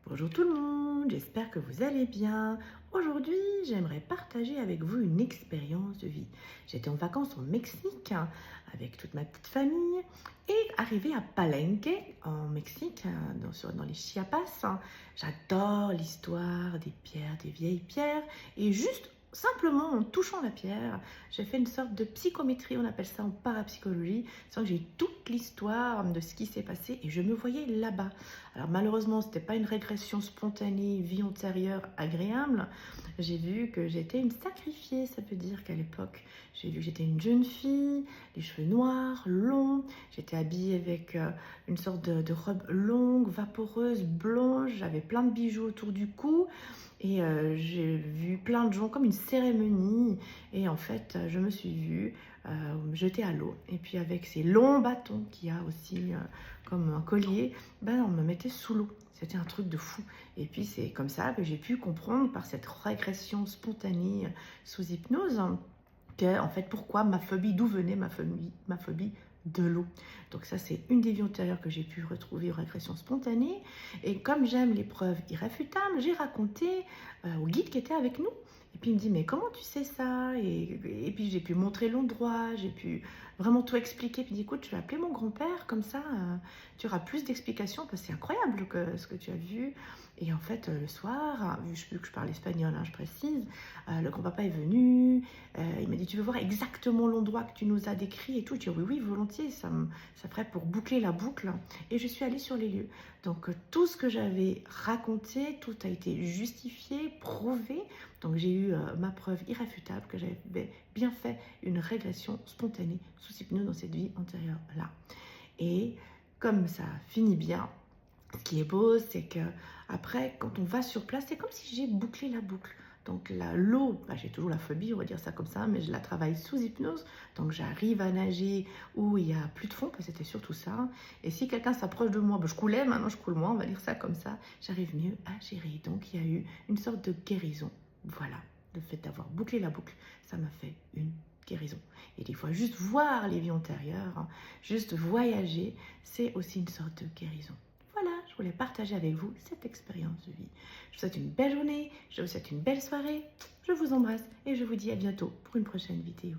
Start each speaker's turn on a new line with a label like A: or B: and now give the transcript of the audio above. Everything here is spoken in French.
A: Bonjour tout le monde, j'espère que vous allez bien. Aujourd'hui, j'aimerais partager avec vous une expérience de vie. J'étais en vacances au Mexique avec toute ma petite famille et arrivée à Palenque en Mexique, dans les Chiapas. J'adore l'histoire des pierres, des vieilles pierres et juste simplement en touchant la pierre, j'ai fait une sorte de psychométrie, on appelle ça en parapsychologie, sans que j'ai toute l'histoire de ce qui s'est passé et je me voyais là-bas. Alors malheureusement, ce n'était pas une régression spontanée, vie antérieure agréable. J'ai vu que j'étais une sacrifiée, ça veut dire qu'à l'époque, j'ai vu que j'étais une jeune fille, les cheveux noirs, longs. J'étais habillée avec une sorte de robe longue, vaporeuse, blanche. J'avais plein de bijoux autour du cou. Et j'ai vu plein de gens comme une cérémonie. Et en fait, je me suis vue me jeter à l'eau. Et puis avec ces longs bâtons qu'il y a aussi comme un collier, ben, on me mettait sous l'eau. C'était un truc de fou. Et puis c'est comme ça que j'ai pu comprendre par cette régression spontanée sous hypnose que, en fait, pourquoi ma phobie, d'où venait ma phobie de l'eau. Donc ça, c'est une des vies antérieures que j'ai pu retrouver, régression spontanée. Et comme j'aime les preuves irréfutables, j'ai raconté au guide qui était avec nous. Et puis il me dit, mais comment tu sais ça? Et puis j'ai pu montrer l'endroit, j'ai pu vraiment tout expliquer. Puis il dit, écoute, je vais appeler mon grand-père, comme ça, tu auras plus d'explications, parce que c'est incroyable ce que tu as vu. Et en fait, le soir, vu que je parle espagnol, je précise, le grand-papa est venu, il m'a dit, tu veux voir exactement l'endroit que tu nous as décrit et tout. Je dis, oui, oui, volontiers, ça ferait pour boucler la boucle. Et je suis allée sur les lieux. Donc, tout ce que j'avais raconté, tout a été justifié, prouvé. Donc, j'ai eu ma preuve irréfutable que j'avais bien fait une régression spontanée sous hypnose dans cette vie antérieure-là. Et comme ça finit bien, ce qui est beau, c'est que après, quand on va sur place, c'est comme si j'ai bouclé la boucle. Donc l'eau, j'ai toujours la phobie, on va dire ça comme ça, mais je la travaille sous hypnose. Donc j'arrive à nager où il n'y a plus de fond, parce que c'était surtout ça. Et si quelqu'un s'approche de moi, je coulais, maintenant je coule moins, on va dire ça comme ça, j'arrive mieux à gérer. Donc il y a eu une sorte de guérison. Voilà, le fait d'avoir bouclé la boucle, ça m'a fait une guérison. Et des fois, juste voir les vies antérieures, juste voyager, c'est aussi une sorte de guérison. Voilà, je voulais partager avec vous cette expérience de vie. Je vous souhaite une belle journée, je vous souhaite une belle soirée, je vous embrasse et je vous dis à bientôt pour une prochaine vidéo.